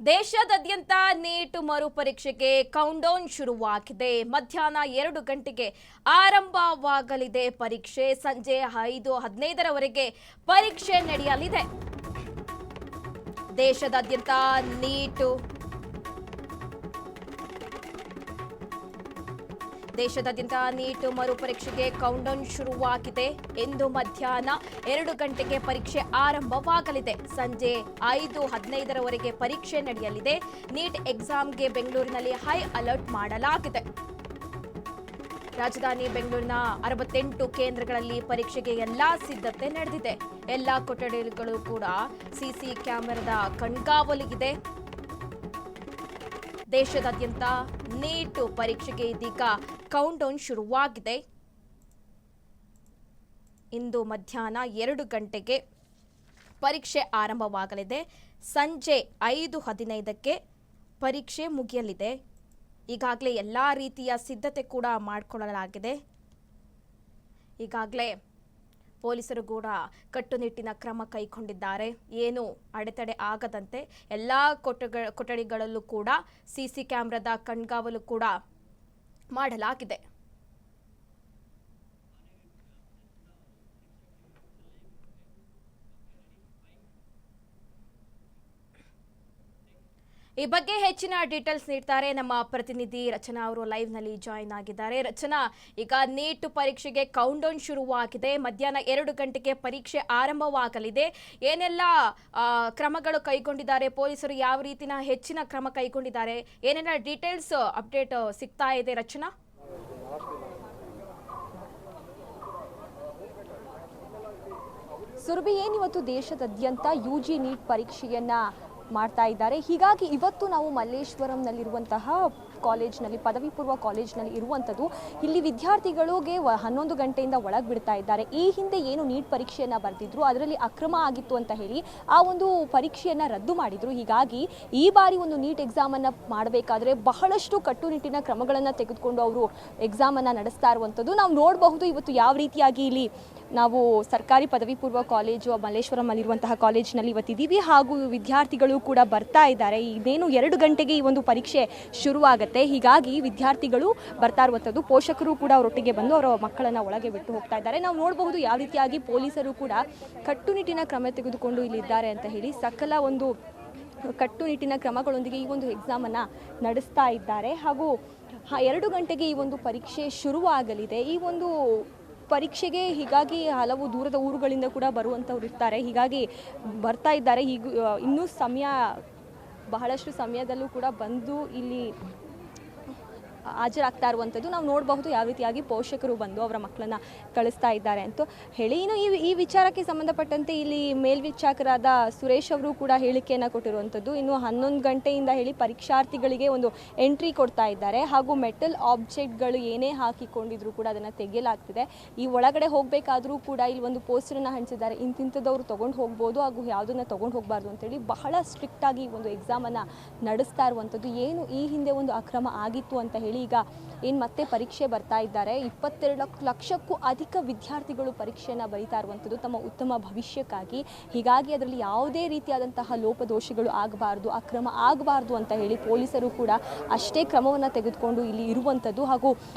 ದೇಶದಾದ್ಯಂತ neat ಮರುಪರೀಕ್ಷೆಗೆ countdown ಶುರುವಾಗಿದೆ. ಮಧ್ಯಾಹ್ನ 2 ಗಂಟೆಗೆ ಆರಂಭವಾಗಲಿದೆ ಪರೀಕ್ಷೆ. ಸಂಜೆ 5:15ರವರೆಗೆ ಪರೀಕ್ಷೆ ನಡೆಯಲಿದೆ. ದೇಶದಾದ್ಯಂತ ನೀಟ್ ಮರುಪರೀಕ್ಷೆಗೆ ಕೌಂಟ್ಡೌನ್ ಶುರುವಾಗಿದೆ. ಇಂದು ಮಧ್ಯಾಹ್ನ 2 ಗಂಟೆಗೆ ಪರೀಕ್ಷೆ ಆರಂಭವಾಗಲಿದೆ. ಸಂಜೆ 5:15ರವರೆಗೆ ಪರೀಕ್ಷೆ ನಡೆಯಲಿದೆ. ನೀಟ್ ಎಕ್ಸಾಮ್ಗೆ ಬೆಂಗಳೂರಿನಲ್ಲಿ ಹೈ ಅಲರ್ಟ್ ಮಾಡಲಾಗಿದೆ. ರಾಜಧಾನಿ ಬೆಂಗಳೂರಿನ 68 ಕೇಂದ್ರಗಳಲ್ಲಿ ಪರೀಕ್ಷೆಗೆ ಎಲ್ಲಾ ಸಿದ್ಧತೆ ನಡೆದಿದೆ. ಎಲ್ಲಾ ಕೊಠಡಿಗಳು ಕೂಡ ಸಿಸಿ ಕ್ಯಾಮೆರಾದ ಕಣ್ಗಾವಲಿಗಿದೆ. ದೇಶದಾದ್ಯಂತ ನೀಟ್ ಪರೀಕ್ಷೆಗೆ ಇದೀಗ ಕೌಂಟ್ಡೌನ್ ಶುರುವಾಗಿದೆ. ಇಂದು ಮಧ್ಯಾಹ್ನ 2 ಗಂಟೆಗೆ ಪರೀಕ್ಷೆ ಆರಂಭವಾಗಲಿದೆ. ಸಂಜೆ 5:15ಕ್ಕೆ ಪರೀಕ್ಷೆ ಮುಗಿಯಲಿದೆ. ಈಗಾಗಲೇ ಎಲ್ಲ ರೀತಿಯ ಸಿದ್ಧತೆ ಕೂಡ ಮಾಡಿಕೊಳ್ಳಲಾಗಿದೆ. ಈಗಾಗಲೇ ಪೊಲೀಸರು ಕೂಡ ಕಟ್ಟುನಿಟ್ಟಿನ ಕ್ರಮ ಕೈಗೊಂಡಿದ್ದಾರೆ. ಏನು ಅಡೆತಡೆ ಆಗದಂತೆ ಎಲ್ಲ ಕೊಠಡಿಗಳಲ್ಲೂ ಕೂಡ ಸಿಸಿ ಕ್ಯಾಮೆರಾದ ಕಣ್ಗಾವಲು ಕೂಡ ಮಾಡಲಾಗಿದೆ. ಈ ಬಗ್ಗೆ ಹೆಚ್ಚಿನ ಡೀಟೇಲ್ಸ್ ನೀಡ್ತಾರೆ ನಮ್ಮ ಪ್ರತಿನಿಧಿ ರಚನಾ. ಅವರು ಲೈವ್ ನಲ್ಲಿ ಜಾಯಿನ್ ಆಗಿದ್ದಾರೆ. ರಚನಾ, ಈಗ ನೀಟ್ ಪರೀಕ್ಷೆಗೆ ಕೌಂಟ್ಡೌನ್ ಶುರುವಾಗಿದೆ. ಮಧ್ಯಾಹ್ನ 2 ಗಂಟೆಗೆ ಪರೀಕ್ಷೆ ಆರಂಭವಾಗಲಿದೆ. ಏನೆಲ್ಲ ಕ್ರಮಗಳು ಕೈಗೊಂಡಿದ್ದಾರೆ ಪೊಲೀಸರು? ಯಾವ ರೀತಿನ ಹೆಚ್ಚಿನ ಕ್ರಮ ಕೈಗೊಂಡಿದ್ದಾರೆ? ಏನೆಲ್ಲ ಡೀಟೇಲ್ಸ್ ಅಪ್ಡೇಟ್ ಸಿಗ್ತಾ ಇದೆ ರಚನಾ? ಸುರಭಿ, ಏನಿವತ್ತು ದೇಶದಾದ್ಯಂತ ಯುಜಿ ನೀಟ್ ಪರೀಕ್ಷೆಯನ್ನ ಮಾಡ್ತಾ ಇದ್ದಾರೆ. ಹೀಗಾಗಿ ಇವತ್ತು ನಾವು ಮಲ್ಲೇಶ್ವರಂನಲ್ಲಿರುವಂತಹ ಕಾಲೇಜ್ನಲ್ಲಿ, ಪದವಿ ಪೂರ್ವ ಕಾಲೇಜ್ನಲ್ಲಿ ಇರುವಂಥದ್ದು. ಇಲ್ಲಿ ವಿದ್ಯಾರ್ಥಿಗಳಿಗೆ 11 ಗಂಟೆಯಿಂದ ಒಳಗೆ ಬಿಡ್ತಾ ಇದ್ದಾರೆ. ಈ ಹಿಂದೆ ಏನು ನೀಟ್ ಪರೀಕ್ಷೆಯನ್ನು ಬರೆದಿದ್ರು, ಅದರಲ್ಲಿ ಅಕ್ರಮ ಆಗಿತ್ತು ಅಂತ ಹೇಳಿ ಆ ಒಂದು ಪರೀಕ್ಷೆಯನ್ನು ರದ್ದು ಮಾಡಿದ್ರು. ಹೀಗಾಗಿ ಈ ಬಾರಿ ಒಂದು ನೀಟ್ ಎಕ್ಸಾಮನ್ನು ಮಾಡಬೇಕಾದ್ರೆ ಬಹಳಷ್ಟು ಕಟ್ಟುನಿಟ್ಟಿನ ಕ್ರಮಗಳನ್ನು ತೆಗೆದುಕೊಂಡು ಅವರು ಎಕ್ಸಾಮನ್ನು ನಡೆಸ್ತಾ ಇರುವಂಥದ್ದು ನಾವು ನೋಡಬಹುದು. ಇವತ್ತು ಯಾವ ರೀತಿಯಾಗಿ ಇಲ್ಲಿ ನಾವು ಸರ್ಕಾರಿ ಪದವಿ ಪೂರ್ವ ಕಾಲೇಜು ಮಲ್ಲೇಶ್ವರಮಲ್ಲಿರುವಂತಹ ಕಾಲೇಜಿನಲ್ಲಿ ಇವತ್ತಿದ್ದೀವಿ. ಹಾಗೂ ವಿದ್ಯಾರ್ಥಿಗಳು ಕೂಡ ಬರ್ತಾ ಇದ್ದಾರೆ. ಇನ್ನೇನು 2 ಗಂಟೆಗೆ ಈ ಒಂದು ಪರೀಕ್ಷೆ ಶುರುವಾಗುತ್ತೆ. ಹೀಗಾಗಿ ವಿದ್ಯಾರ್ಥಿಗಳು ಬರ್ತಾ ಇರುವಂಥದ್ದು. ಪೋಷಕರು ಕೂಡ ಅವರೊಟ್ಟಿಗೆ ಬಂದು ಅವರ ಮಕ್ಕಳನ್ನು ಒಳಗೆ ಬಿಟ್ಟು ಹೋಗ್ತಾ ಇದ್ದಾರೆ. ನಾವು ನೋಡಬಹುದು ಯಾವ ರೀತಿಯಾಗಿ ಪೊಲೀಸರು ಕೂಡ ಕಟ್ಟುನಿಟ್ಟಿನ ಕ್ರಮ ತೆಗೆದುಕೊಂಡು ಇಲ್ಲಿದ್ದಾರೆ ಅಂತ ಹೇಳಿ ಸಕಲ ಒಂದು ಕಟ್ಟುನಿಟ್ಟಿನ ಕ್ರಮಗಳೊಂದಿಗೆ ಈ ಒಂದು ಎಕ್ಸಾಮನ್ನು ನಡೆಸ್ತಾ ಇದ್ದಾರೆ. ಹಾಗೂ 2 ಗಂಟೆಗೆ ಈ ಒಂದು ಪರೀಕ್ಷೆ ಶುರುವಾಗಲಿದೆ. ಈ ಒಂದು ಪರೀಕ್ಷೆಗೆ ಹೀಗಾಗಿ ಹಲವು ದೂರದ ಊರುಗಳಿಂದ ಕೂಡ ಬರುವಂಥವ್ರು ಇರ್ತಾರೆ. ಹೀಗಾಗಿ ಬರ್ತಾ ಇದ್ದಾರೆ. ಇನ್ನೂ ಬಹಳಷ್ಟು ಸಮಯದಲ್ಲೂ ಕೂಡ ಬಂದು ಇಲ್ಲಿ ಹಾಜರಾಗ್ತಾ ಇರುವಂಥದ್ದು ನಾವು ನೋಡಬಹುದು. ಯಾವ ರೀತಿಯಾಗಿ ಪೋಷಕರು ಬಂದು ಅವರ ಮಕ್ಕಳನ್ನು ಕಳಿಸ್ತಾ ಇದ್ದಾರೆ ಅಂತ ಹೇಳಿ. ಇನ್ನು ಈ ವಿಚಾರಕ್ಕೆ ಸಂಬಂಧಪಟ್ಟಂತೆ ಇಲ್ಲಿ ಮೇಲ್ವಿಚಾರಕರಾದ ಸುರೇಶ್ ಅವರು ಕೂಡ ಹೇಳಿಕೆಯನ್ನು ಕೊಟ್ಟಿರುವಂಥದ್ದು. ಇನ್ನು 11 ಗಂಟೆಯಿಂದ ಹೇಳಿ ಪರೀಕ್ಷಾರ್ಥಿಗಳಿಗೆ ಒಂದು ಎಂಟ್ರಿ ಕೊಡ್ತಾ ಇದ್ದಾರೆ. ಹಾಗೂ ಮೆಟಲ್ ಆಬ್ಜೆಕ್ಟ್ಗಳು ಏನೇ ಹಾಕಿಕೊಂಡಿದ್ರು ಕೂಡ ಅದನ್ನು ತೆಗೆಯಲಾಗ್ತಿದೆ. ಈ ಒಳಗಡೆ ಹೋಗಬೇಕಾದ್ರೂ ಕೂಡ ಇಲ್ಲಿ ಒಂದು ಪೋಸ್ಟರನ್ನು ಹಂಚಿದ್ದಾರೆ. ಇಂತಿಂಥದ್ದವರು ತೊಗೊಂಡು ಹೋಗ್ಬೋದು, ಹಾಗೂ ಯಾವುದನ್ನು ತೊಗೊಂಡು ಹೋಗಬಾರ್ದು ಅಂತೇಳಿ ಬಹಳ ಸ್ಟ್ರಿಕ್ಟಾಗಿ ಒಂದು ಎಕ್ಸಾಮನ್ನು ನಡೆಸ್ತಾ ಇರುವಂಥದ್ದು. ಏನು ಈ ಹಿಂದೆ ಒಂದು ಅಕ್ರಮ ಆಗಿತ್ತು ಅಂತ ಹೇಳಿ ಈಗ ಏನು ಮತ್ತೆ ಪರೀಕ್ಷೆ ಬರ್ತಾ ಇದ್ದಾರೆ. 22 ಲಕ್ಷಕ್ಕೂ ಅಧಿಕ ವಿದ್ಯಾರ್ಥಿಗಳು ಪರೀಕ್ಷೆಯನ್ನು ಬರೀತಾ ಇರುವಂಥದ್ದು ತಮ್ಮ ಉತ್ತಮ ಭವಿಷ್ಯಕ್ಕಾಗಿ. ಹೀಗಾಗಿ ಅದರಲ್ಲಿ ಯಾವುದೇ ರೀತಿಯಾದಂತಹ ಲೋಪದೋಷಗಳು ಆಗಬಾರ್ದು, ಅಕ್ರಮ ಆಗಬಾರ್ದು ಅಂತ ಹೇಳಿ ಪೊಲೀಸರು ಕೂಡ ಅಷ್ಟೇ ಕ್ರಮವನ್ನು ತೆಗೆದುಕೊಂಡು ಇಲ್ಲಿ ಇರುವಂಥದ್ದು. ಹಾಗೂ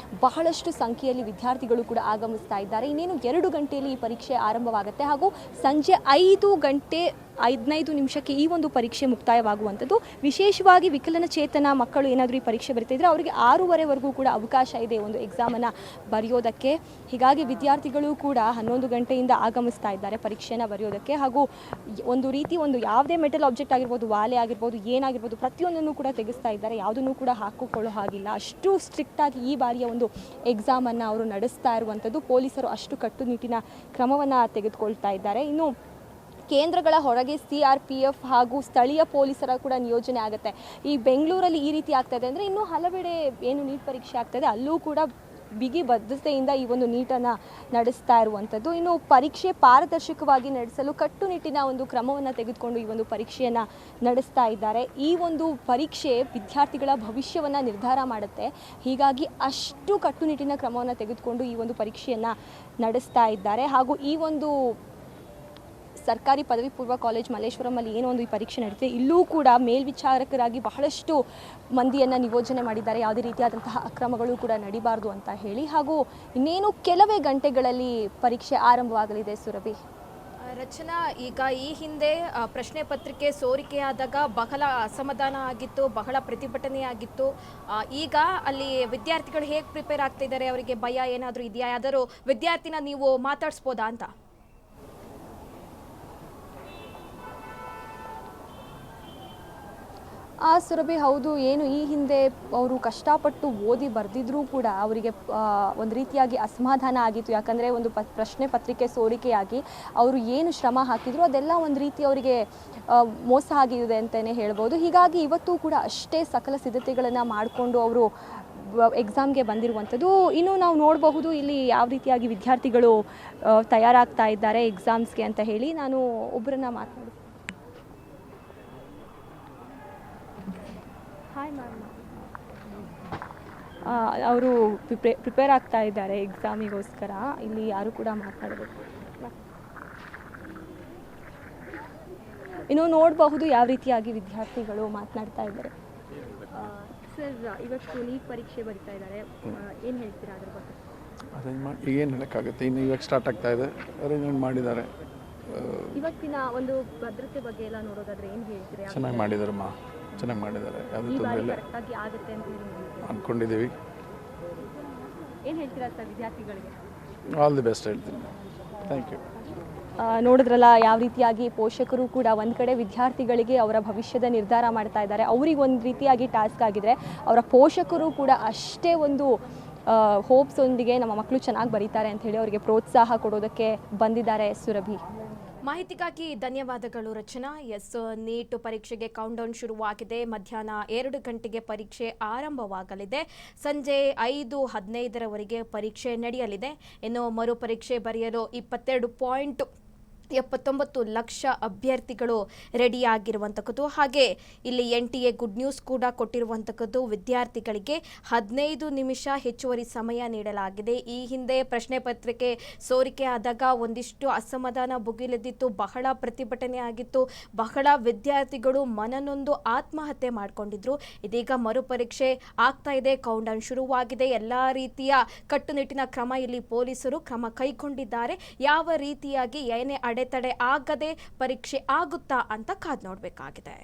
ಬಹಳಷ್ಟು ಸಂಖ್ಯೆಯಲ್ಲಿ ವಿದ್ಯಾರ್ಥಿಗಳು ಕೂಡ ಆಗಮಿಸ್ತಾ ಇದ್ದಾರೆ. ಇನ್ನೇನು 2 ಗಂಟೆಯಲ್ಲಿ ಈ ಪರೀಕ್ಷೆ ಆರಂಭವಾಗುತ್ತೆ. ಹಾಗೂ ಸಂಜೆ 5:15 ಈ ಒಂದು ಪರೀಕ್ಷೆ ಮುಕ್ತಾಯವಾಗುವಂಥದ್ದು. ವಿಶೇಷವಾಗಿ ವಿಕಲನಚೇತನ ಮಕ್ಕಳು ಏನಾದರೂ ಈ ಪರೀಕ್ಷೆ ಬರೀತಿದ್ರೆ ಅವರಿಗೆ 6:15ವರೆಗೂ ಕೂಡ ಅವಕಾಶ ಇದೆ ಒಂದು ಎಕ್ಸಾಮನ್ನು ಬರೆಯೋದಕ್ಕೆ. ಹೀಗಾಗಿ ವಿದ್ಯಾರ್ಥಿಗಳು ಕೂಡ 11 ಗಂಟೆಯಿಂದ ಆಗಮಿಸ್ತಾ ಇದ್ದಾರೆ ಪರೀಕ್ಷೆಯನ್ನು ಬರೆಯೋದಕ್ಕೆ. ಹಾಗೂ ಒಂದು ಯಾವುದೇ ಮೆಟಲ್ ಆಬ್ಜೆಕ್ಟ್ ಆಗಿರ್ಬೋದು, ವಾಲೆ ಆಗಿರ್ಬೋದು, ಏನಾಗಿರ್ಬೋದು, ಪ್ರತಿಯೊಂದನ್ನು ಕೂಡ ತೆಗೆಸ್ತಾ ಇದ್ದಾರೆ. ಯಾವುದನ್ನು ಕೂಡ ಹಾಕಿಕೊಳ್ಳೋ ಹಾಗಿಲ್ಲ. ಅಷ್ಟು ಸ್ಟ್ರಿಕ್ಟಾಗಿ ಈ ಬಾರಿಯ ಒಂದು ಎಕ್ಸಾಮನ್ನು ಅವರು ನಡೆಸ್ತಾ ಇರುವಂಥದ್ದು. ಪೊಲೀಸರು ಅಷ್ಟು ಕಟ್ಟುನಿಟ್ಟಿನ ಕ್ರಮವನ್ನು ತೆಗೆದುಕೊಳ್ತಾ ಇದ್ದಾರೆ. ಇನ್ನು ಕೇಂದ್ರಗಳ ಹೊರಗೆ CRPF ಹಾಗೂ ಸ್ಥಳೀಯ ಪೊಲೀಸರ ಕೂಡ ನಿಯೋಜನೆ ಆಗುತ್ತೆ. ಈ ಬೆಂಗಳೂರಲ್ಲಿ ಈ ರೀತಿ ಆಗ್ತಾ ಇದೆ ಅಂದರೆ ಇನ್ನೂ ಹಲವೆಡೆ ಏನು ನೀಟ್ ಪರೀಕ್ಷೆ ಆಗ್ತಾಯಿದೆ ಅಲ್ಲೂ ಕೂಡ ಬಿಗಿ ಭದ್ರತೆಯಿಂದ ಈ ಒಂದು ನೀಟನ್ನು ನಡೆಸ್ತಾ ಇರುವಂಥದ್ದು. ಇನ್ನು ಪರೀಕ್ಷೆ ಪಾರದರ್ಶಕವಾಗಿ ನಡೆಸಲು ಕಟ್ಟುನಿಟ್ಟಿನ ಒಂದು ಕ್ರಮವನ್ನು ತೆಗೆದುಕೊಂಡು ಈ ಒಂದು ಪರೀಕ್ಷೆಯನ್ನು ನಡೆಸ್ತಾ ಇದ್ದಾರೆ. ಈ ಒಂದು ಪರೀಕ್ಷೆ ವಿದ್ಯಾರ್ಥಿಗಳ ಭವಿಷ್ಯವನ್ನು ನಿರ್ಧಾರ ಮಾಡುತ್ತೆ. ಹೀಗಾಗಿ ಅಷ್ಟು ಕಟ್ಟುನಿಟ್ಟಿನ ಕ್ರಮವನ್ನು ತೆಗೆದುಕೊಂಡು ಈ ಒಂದು ಪರೀಕ್ಷೆಯನ್ನು ನಡೆಸ್ತಾ ಇದ್ದಾರೆ. ಹಾಗೂ ಈ ಒಂದು ಸರ್ಕಾರಿ ಪದವಿ ಪೂರ್ವ ಕಾಲೇಜ್ ಮಲ್ಲೇಶ್ವರಮಲ್ಲಿ ಏನೋ ಒಂದು ಈ ಪರೀಕ್ಷೆ ನಡೀತಿದೆ, ಇಲ್ಲೂ ಕೂಡ ಮೇಲ್ವಿಚಾರಕರಾಗಿ ಬಹಳಷ್ಟು ಮಂದಿಯನ್ನು ನಿಯೋಜನೆ ಮಾಡಿದ್ದಾರೆ. ಯಾವುದೇ ರೀತಿಯಾದಂತಹ ಅಕ್ರಮಗಳು ಕೂಡ ನಡೀಬಾರ್ದು ಅಂತ ಹೇಳಿ. ಹಾಗೂ ಇನ್ನೇನು ಕೆಲವೇ ಗಂಟೆಗಳಲ್ಲಿ ಪರೀಕ್ಷೆ ಆರಂಭವಾಗಲಿದೆ. ಸುರಭಿ, ರಚನಾ, ಈಗ ಈ ಹಿಂದೆ ಪ್ರಶ್ನೆ ಪತ್ರಿಕೆ ಸೋರಿಕೆಯಾದಾಗ ಬಹಳ ಅಸಮಾಧಾನ ಆಗಿತ್ತು, ಬಹಳ ಪ್ರತಿಭಟನೆ ಆಗಿತ್ತು. ಈಗ ಅಲ್ಲಿ ವಿದ್ಯಾರ್ಥಿಗಳು ಹೇಗೆ ಪ್ರಿಪೇರ್ ಆಗ್ತಾ ಇದ್ದಾರೆ, ಅವರಿಗೆ ಭಯ ಏನಾದರೂ ಇದೆಯಾ? ಯಾವ್ದಾದ್ರು ವಿದ್ಯಾರ್ಥಿನ ನೀವು ಮಾತಾಡಿಸ್ಬೋದಾ ಅಂತ? ಸುರಭಿ, ಹೌದು. ಏನು ಈ ಹಿಂದೆ ಅವರು ಕಷ್ಟಪಟ್ಟು ಓದಿ ಬರೆದಿದ್ರೂ ಕೂಡ ಅವರಿಗೆ ಒಂದು ರೀತಿಯಾಗಿ ಅಸಮಾಧಾನ ಆಗಿತ್ತು. ಯಾಕಂದರೆ ಒಂದು ಪ್ರಶ್ನೆ ಪತ್ರಿಕೆ ಸೋರಿಕೆಯಾಗಿ ಅವರು ಏನು ಶ್ರಮ ಹಾಕಿದ್ರು ಅದೆಲ್ಲ ಒಂದು ರೀತಿ ಅವರಿಗೆ ಮೋಸ ಆಗಿದೆ ಅಂತಲೇ ಹೇಳ್ಬೋದು. ಹೀಗಾಗಿ ಇವತ್ತು ಕೂಡ ಅಷ್ಟೇ ಸಕಲ ಸಿದ್ಧತೆಗಳನ್ನು ಮಾಡಿಕೊಂಡು ಅವರು ಎಕ್ಸಾಮ್ಗೆ ಬಂದಿರುವಂಥದ್ದು. ಇನ್ನು ನಾವು ನೋಡಬಹುದು ಇಲ್ಲಿ ಯಾವ ರೀತಿಯಾಗಿ ವಿದ್ಯಾರ್ಥಿಗಳು ತಯಾರಾಗ್ತಾ ಇದ್ದಾರೆ ಎಕ್ಸಾಮ್ಸ್ಗೆ ಅಂತ ಹೇಳಿ. ನಾನು ಒಬ್ಬರನ್ನ ಮಾತನಾಡಿ. Hi ma'am. ಅವರು ಪ್ರಿಪೇರ್ ಆಗ್ತಾ ಇದ್ದಾರೆ ಎಕ್ಸಾಮಿಗೋಸ್ಕರ. ಇಲ್ಲಿ ಯಾರು ಕೂಡ ಮಾತನಾಡಬೇಕು. ಇನ್ನು ನೋಡಬಹುದು ಯಾವ ರೀತಿಯಾಗಿ ವಿದ್ಯಾರ್ಥಿಗಳು ಮಾತನಾಡ್ತಾ ಇದ್ದಾರೆ. ಸರ್, ಇವತ್ತು ನೀಟ್ ಪರೀಕ್ಷೆ ಬರೀತಾ ಇದ್ದಾರೆ, ಏನು ಹೇಳ್ತೀರಾ ಅದ್ರ ಬಗ್ಗೆ? ಅರೇಂಜ್ ಮಾಡಿ ಈಗ ಏನು ಹೇಳೋಕ್ಕಾಗುತ್ತೆ, ಇನ್ನು ಇವಾಗ ಸ್ಟಾರ್ಟ್ ಆಗ್ತಾ ಇದೆ, ಅರೇಂಜ್ಮೆಂಟ್ ಮಾಡಿದ್ದಾರೆ. ಇವತ್ತಿನ ಒಂದು ಭದ್ರತೆ ಬಗ್ಗೆ ಎಲ್ಲ ನೋಡೋದಾದ್ರೆ ಏನು ಹೇಳ್ತೀರಾ? ಚೆನ್ನಾಗಿ ಮಾಡಿದಾರಮ್ಮ, ಚೆನ್ನಾಗಿ ಮಾಡಿದ್ದಾರೆ, ಯಾವುದೇ ತೊಂದರೆ ಇಲ್ಲ ಆಗುತ್ತೆ ಅಂತ ಅಂದ್ಕೊಂಡಿದ್ದೀವಿ. ಏನು ಹೇಳ್ತೀರಾ ಸರ್ ವಿದ್ಯಾರ್ಥಿಗಳಿಗೆ? ಆಲ್ ದಿ ಬೆಸ್ಟ್ ಹೇಳ್ತೀನಿ. Thank you. ನೋಡಿದ್ರಲ್ಲ ಯಾವ ರೀತಿಯಾಗಿ ಪೋಷಕರು ಕೂಡ ಒಂದು ಕಡೆ ವಿದ್ಯಾರ್ಥಿಗಳಿಗೆ ಅವರ ಭವಿಷ್ಯದ ನಿರ್ಧಾರ ಮಾಡ್ತಾ ಇದ್ದಾರೆ. ಅವ್ರಿಗೆ ಒಂದು ರೀತಿಯಾಗಿ ಟಾಸ್ಕ್ ಆಗಿದ್ರೆ ಅವರ ಪೋಷಕರು ಕೂಡ ಅಷ್ಟೇ ಒಂದು ಹೋಪ್ಸ್ ಒಂದಿಗೆ ನಮ್ಮ ಮಕ್ಕಳು ಚೆನ್ನಾಗಿ ಬರೀತಾರೆ ಅಂತ ಹೇಳಿ ಅವರಿಗೆ ಪ್ರೋತ್ಸಾಹ ಕೊಡೋದಕ್ಕೆ ಬಂದಿದ್ದಾರೆ. ಸುರಭಿ, ಮಾಹಿತಿಗಾಗಿ ಧನ್ಯವಾದಗಳು ರಚನಾ. ಎಸ್, ನೀಟ್ ಪರೀಕ್ಷೆಗೆ ಕೌಂಟ್ಡೌನ್ ಶುರುವಾಗಿದೆ. ಮಧ್ಯಾಹ್ನ 2 ಗಂಟೆಗೆ ಪರೀಕ್ಷೆ ಆರಂಭವಾಗಲಿದೆ. ಸಂಜೆ 5:15 ಪರೀಕ್ಷೆ ನಡೆಯಲಿದೆ. ಇನ್ನು ಮರು ಪರೀಕ್ಷೆ ಬರೆಯಲು 22.79 ಲಕ್ಷ ಅಭ್ಯರ್ಥಿಗಳು ರೆಡಿಯಾಗಿರುವಂಥದ್ದು. ಹಾಗೆ ಇಲ್ಲಿ NTA ಗುಡ್ ನ್ಯೂಸ್ ಕೂಡ ಕೊಟ್ಟಿರುವಂಥದ್ದು, ವಿದ್ಯಾರ್ಥಿಗಳಿಗೆ 15 ನಿಮಿಷ ಹೆಚ್ಚುವರಿ ಸಮಯ ನೀಡಲಾಗಿದೆ. ಈ ಹಿಂದೆ ಪ್ರಶ್ನೆ ಪತ್ರಿಕೆ ಸೋರಿಕೆ ಆದಾಗ ಒಂದಿಷ್ಟು ಅಸಮಾಧಾನ ಭುಗಿಲೆದ್ದಿತ್ತು, ಬಹಳ ಪ್ರತಿಭಟನೆ ಆಗಿತ್ತು, ಬಹಳ ವಿದ್ಯಾರ್ಥಿಗಳು ಮನನೊಂದು ಆತ್ಮಹತ್ಯೆ ಮಾಡಿಕೊಂಡಿದ್ರು. ಇದೀಗ ಮರುಪರೀಕ್ಷೆ ಆಗ್ತಾ ಇದೆ, ಕೌಂಟ್ಡೌನ್ ಶುರುವಾಗಿದೆ. ಎಲ್ಲ ರೀತಿಯ ಕಟ್ಟುನಿಟ್ಟಿನ ಕ್ರಮ ಇಲ್ಲಿ ಪೊಲೀಸರು ಕ್ರಮ ಕೈಗೊಂಡಿದ್ದಾರೆ. ಯಾವ ರೀತಿಯಾಗಿ ಏನೇ ಅಡೆತಡೆ ಆಗದೆ ಪರೀಕ್ಷೆ ಆಗುತ್ತಾ ಅಂತ ಕಾದು ನೋಡಬೇಕಾಗಿದೆ.